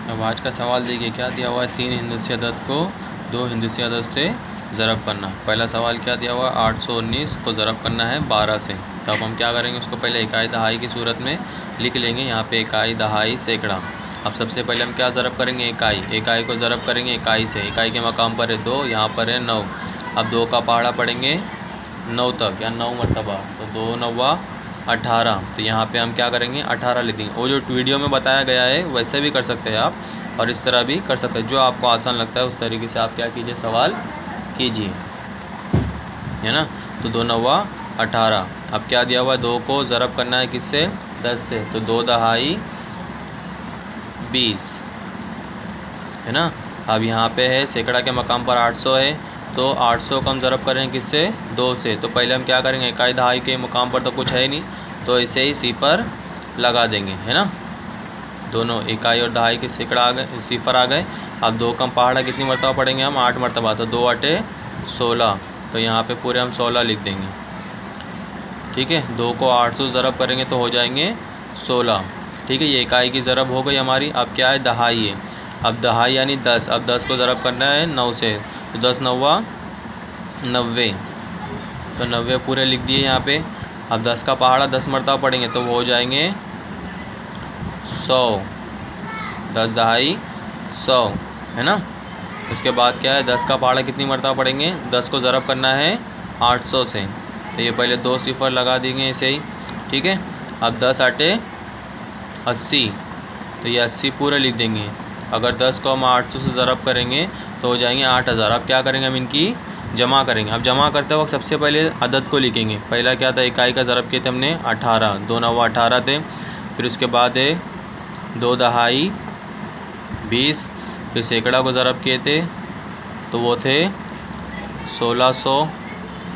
अब आज का सवाल देखिए क्या दिया हुआ है। 3 हिंदुस्तानी अदद को 2 हिंदुस्तानी अदद से ज़रब करना। पहला सवाल क्या दिया हुआ है, 819 को ज़रब करना है 12 से। तो अब हम क्या करेंगे, उसको पहले इकाई दहाई की सूरत में लिख लेंगे। यहाँ पे इकाई दहाई सैकड़ा। अब सबसे पहले हम क्या ज़रब करेंगे, इकाई को ज़रब करेंगे इकाई से। इकाई के मकाम पर है 2, यहाँ पर है 9। अब 2 का पहाड़ा पढ़ेंगे 9 तक या 9 मरतबा, तो 2 9 18। तो यहाँ पे हम क्या करेंगे, 18 लिख देंगे। वो जो वीडियो में बताया गया है वैसे भी कर सकते हैं आप, और इस तरह भी कर सकते हैं। जो आपको आसान लगता है उस तरीके से आप क्या कीजिए, सवाल कीजिए, है ना। तो 2 9 18। अब क्या दिया हुआ है, 2 को ज़रब करना है किससे, 10 से। तो 2 दहाई 20, है ना। अब यहाँ पे है सैकड़ा के मकाम पर 800 है, तो 800 को हम ज़रब करेंगे किससे, 2 से। तो पहले हम क्या करेंगे, इकाई दहाई के मुकाम पर तो कुछ है ही नहीं, तो इसे ही सिफर लगा देंगे, है ना। दोनों इकाई और दहाई के सैकड़ा आ गए, सिफर आ गए। अब 2 का पहाड़ा कितनी मरतबा पढ़ेंगे हम, 8 मरतबा। तो 2 8 16। तो यहाँ पे पूरे हम 16 लिख देंगे, ठीक है। 2 को 800 ज़रब करेंगे तो हो जाएंगे 16, ठीक है। ये इकाई की ज़रब हो गई हमारी। अब क्या है, दहाई है। अब दहाई यानी 10। अब 10 को ज़रब करना है 9 से, तो 10 9 90। तो 90 पूरे लिख दिए यहाँ पे। अब 10 का पहाड़ा 10 मरतबा पढ़ेंगे तो वो हो जाएंगे 100। 10 दहाई 100, है ना। उसके बाद क्या है, 10 का पहाड़ा कितनी मरतबा पढ़ेंगे, 10 को ज़रब करना है 800 से। तो ये पहले 2 सिफर लगा देंगे ऐसे ही, ठीक है। अब 10 8 80। तो ये 80 पूरे लिख देंगे। अगर 10 को हम 800 से ज़रब करेंगे तो हो जाएंगे 8000। अब क्या करेंगे, हम इनकी जमा करेंगे। अब जमा करते वक्त सबसे पहले अदद को लिखेंगे। पहला क्या था, इकाई का ज़रब किए थे हमने 18, 2 9 18 थे। फिर उसके बाद है 2 दहाई 20। फिर सैकड़ा को ज़रब किए थे तो वो थे 1600,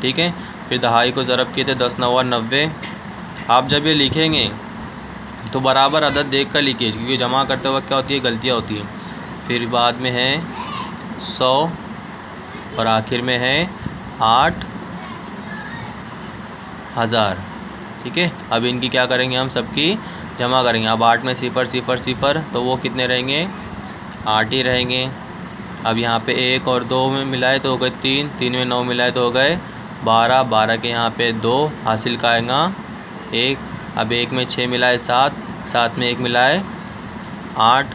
ठीक है। फिर दहाई को ज़रब किए थे 10 9 90। आप जब ये लिखेंगे तो बराबर अदद देख कर लिखिए, क्योंकि जमा करते वक्त क्या होती है, गलतियाँ होती हैं। फिर बाद में है 100 और आखिर में है 8000, ठीक है। अब इनकी क्या करेंगे, हम सबकी जमा करेंगे। अब 8 में सिफर सिफर सिफर, तो वो कितने रहेंगे, 8 ही रहेंगे। अब यहाँ पे 1 और 2 में मिलाए तो हो गए 3, 3 में 9 मिलाए तो हो गए 12, 12 के यहाँ पे 2 हासिल का आएगा 1। अब 1 में 6 मिलाए 7, 7 में 1 मिलाए 8।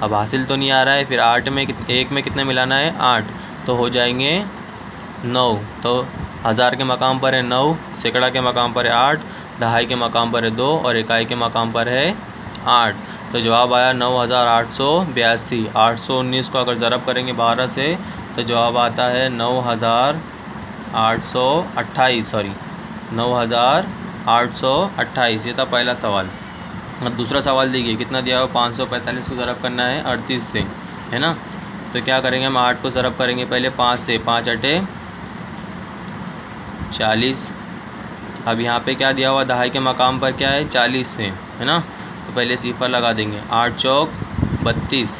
अब हासिल तो नहीं आ रहा है, फिर 8 में 1 में कितने मिलाना है, 8। तो हो जाएंगे 9। तो 1000 के मकाम पर है 9, सैकड़ा के मकाम पर है 8, दहाई के मकाम पर है 2 और इकाई के मकाम पर है 8। तो जवाब आया 9882। 819 को अगर ज़रब करेंगे 12 से तो जवाब आता है 9828, सॉरी 9828। ये था पहला सवाल। अब दूसरा सवाल देखिए कितना दिया हुआ, 545 को ज़रब करना है 38 से, है ना। तो क्या करेंगे, हम 8 को ज़रब करेंगे पहले 5 से, 5 8 40। अब यहाँ पे क्या दिया हुआ, दहाई के मकाम पर क्या है, 40 से, है ना। तो पहले सिफर लगा देंगे। 8 चौक 32,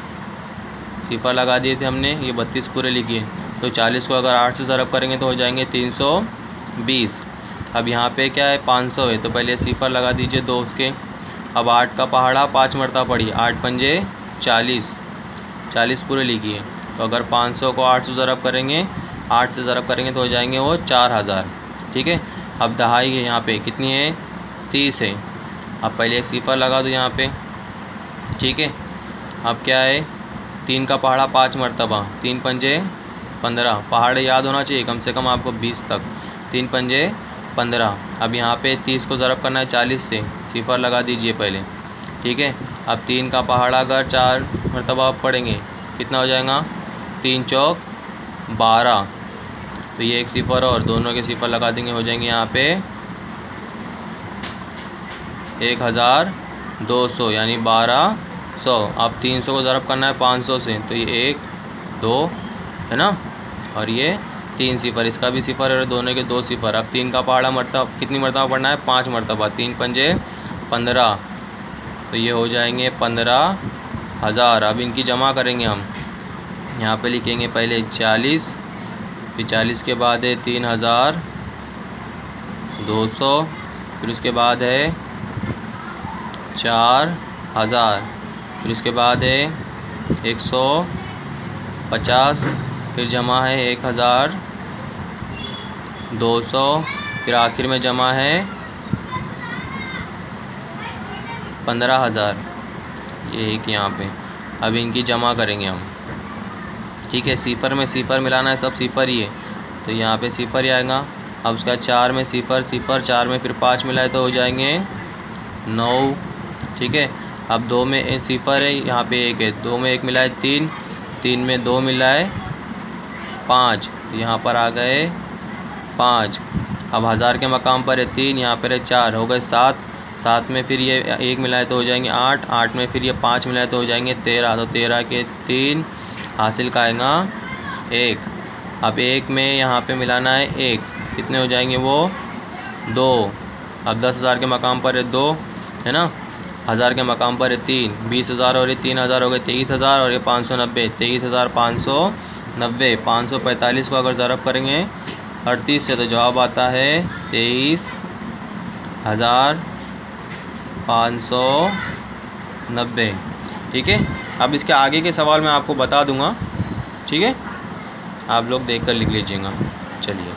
सिफर लगा दिए थे हमने, ये 32 पूरे लिखिए। तो 40 को अगर 8 से ज़रब करेंगे तो हो जाएंगे 320। अब यहाँ पे क्या है, 500 है, तो पहले सिफर लगा दीजिए 2 उसके। अब 8 का पहाड़ा 5 मरतबा पढ़िए, 8 पंजे 40, 40 पूरे लिखिए। तो अगर 500 को 8 से ज़रब करेंगे, 8 से ज़रब करेंगे तो हो जाएंगे वो 4000, ठीक है। अब दहाई है यहाँ पे कितनी है, 30 है। अब पहले एक सिफर लगा दो यहाँ पे, ठीक है। अब क्या है, 3 का पहाड़ा 5 मरतबा, 3 पंजे 15। पहाड़े याद होना चाहिए कम से कम आपको 20 तक। 3 पंजे 15। अब यहाँ पे 30 को ज़रब करना है 40 से, सिफर लगा दीजिए पहले, ठीक है। अब 3 का पहाड़ा अगर 4 मरतबा पढ़ेंगे कितना हो जाएगा, 3 चौक 12। तो ये एक सिफर और दोनों के सिफर लगा देंगे, हो जाएंगे यहाँ पे 1200 यानी 1200। अब 300 को ज़रब करना है 500 से, तो ये 1 2 है ना, और ये 3 सिफर, इसका भी सिफर और दोनों के 2 सिफर। अब 3 का पहाड़ा मरतबा कितनी मरतबा पढ़ना है, 5 मरतबा, 3 पंजे 15। तो ये हो जाएंगे 15000। अब इनकी जमा करेंगे हम, यहाँ पे लिखेंगे पहले 40, फिर 40 के बाद है 3200, फिर उसके बाद है 4000, फिर उसके बाद है 150, फिर जमा है 1200, फिर आखिर में जमा है 15,000। ये एक यहाँ पे। अब इनकी जमा करेंगे हम, ठीक है। सिफर में सिफर मिलाना है, सब सिफर ही है, तो यहाँ पे सिफर ही आएगा। अब उसका 4 में सिफर सिफर, 4 में फिर 5 मिलाए तो हो जाएंगे 9, ठीक है। अब 2 में सिफर है, यहाँ पे 1 है, 2 में 1 मिलाए 3, 3 में 2 मिलाए 5, यहाँ पर आ गए 5। अब 1000 के मकाम पर है 3, यहाँ पर है 4, हो गए 7, 7 में फिर ये 1 मिलाए तो हो जाएंगे 8, 8 में फिर ये 5 मिलाए तो हो जाएंगे 13, तो 13 के 3 हासिल का आएगा 1। अब 1 में यहाँ पे मिलाना है 1, कितने हो जाएंगे वो 2। अब 10,000 के मकाम पर है 2, है ना। 1000 के मकाम पर है 3, 20,000 और ये 3,000 हो गए 23,000, और ये 590, 23,590। 545 को अगर ज़रब करेंगे 38 से तो जवाब आता है 23,590, ठीक है। अब इसके आगे के सवाल मैं आपको बता दूंगा, ठीक है। आप लोग देखकर लिख लीजिएगा। चलिए।